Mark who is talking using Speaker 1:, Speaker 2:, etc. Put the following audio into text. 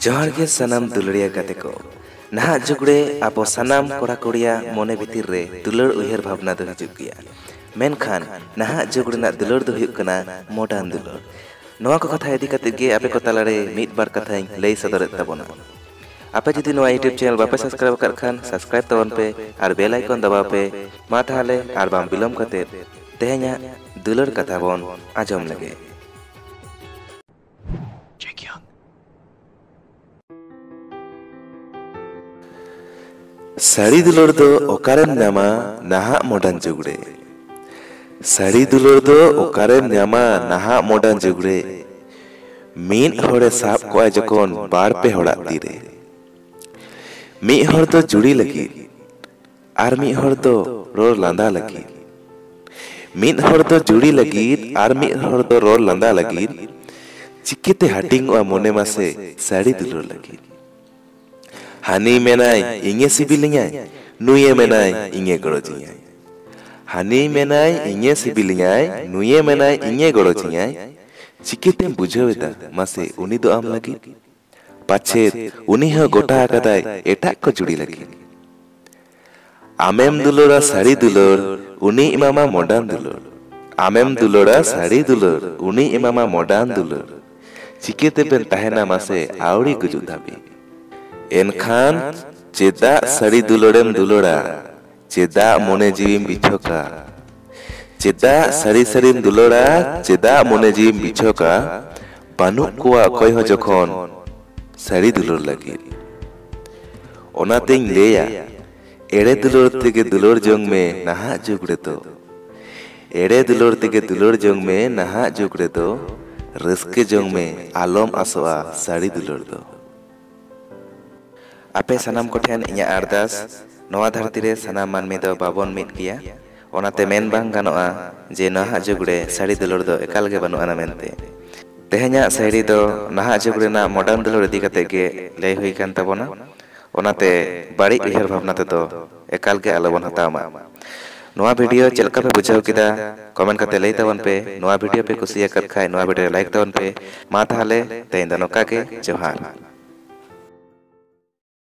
Speaker 1: जोहार के सनाम दुलड़िया गाते को नहा जुगड़े आबो सनाम कोड़ा कोड़िया मोने भितर रे दुलड़ उयहर भावना दो हिजुग गया मेनखान नहा जुगड़े ना दुलड़ दो हुयुग कना मॉडर्न दुलड़ नोआ को कथा इदी कते गे आपे को तालारे मिट बार कथा लई सदरत ताबोना आपे जुदी नोआ यूट्यूब चैनल बापे सब्सक्राइब कर खान सब्सक्राइब तबन पे और बेल आइकन दबाव पे मा ताहले और बाम बिलम कते तेहे냐 दुलड़ कथा बोन आजम लगे। साड़ी दुलड़ दो ओकारेम नामा नाहा मॉडर्न जुगड़े साड़ी दुलड़ दो ओकारेम नामा नाहा मॉडर्न जुगड़े मीन होड़े साब को जकोन बार पे होड़ा तीरे मी होड़ दो जुड़ी लगी आर मी होड़ दो रोर लांदा लगी मीन होड़ दो जुड़ी लगी आर मी होड़ दो रोर लांदा लगी चिकिते हाटिंग वा मोने मासे साड़ी दुलड़ लगी हानी मेनाय इंगे सिबिलिंगाय नुये मेनाय इंगे गड़ोजियाय हानी मेनाय इंगे सिबिलिंगाय नुये मेनाय इंगे गड़ोजियाय चिकिते बुझावेदा मासे उनी दो आम लगी पाछे उनी ह गोटा आकादाय एटाक को जुड़ी लगी आमेम दुलड़ा साड़ी दुलड़ उनी इमामा मॉडर्न दुलड़ आमेम दुलड़ा साड़ी दुलड़ उनी इमामा मॉडर्न दुलड़ चिकिते बेन ताहेना मासे आवड़ी गुजु धाबी एनखान चेदा साड़ी दुलड़ेम दुलड़ा चेदा मोने जीविम बिछोका चेदा साड़ी साड़ीम दुलड़ा चेदा मोने जीविम बिछोका बानु कुआ कोई हो जखोन साड़ी दुलड़ लगी ओनातें लेया एड़े दुलड़ तेगे दुलड़ जोंग में नहा जुगड़े तो एड़े दुलड़ तेगे दुलड़ जोंग में नहा जुगड़े तो रस्के जोंग में आलम आसोआ साड़ी दुलड़ दो आपे सनाम कोठेन इᱧᱟᱜ अरदास नोआ धरती रे सनाम मानमी दो बाबन मिट गिया ओनाते मेन बांग गानोआ जे नाहा जुगड़े साड़ी दुलड़ दो एकाल गे बानुआ ना मेनते तेहे냐 साड़ी दो नाहा जुगड़े ना मॉडर्न दुलड़ इदी कते गे लय हुई कान ताबोना ओनाते बाड़ी उयहर भावना ते दो एकाल गे आलोबन हतामा नोआ वीडियो चलका पे बुझाव किदा कमेंट कते लय ताबन पे नोआ वीडियो पे कुसिया कर खाय नोआ वीडियो लाइक ताबन पे मा ताहले तेहेन दो नोका गे जोहार।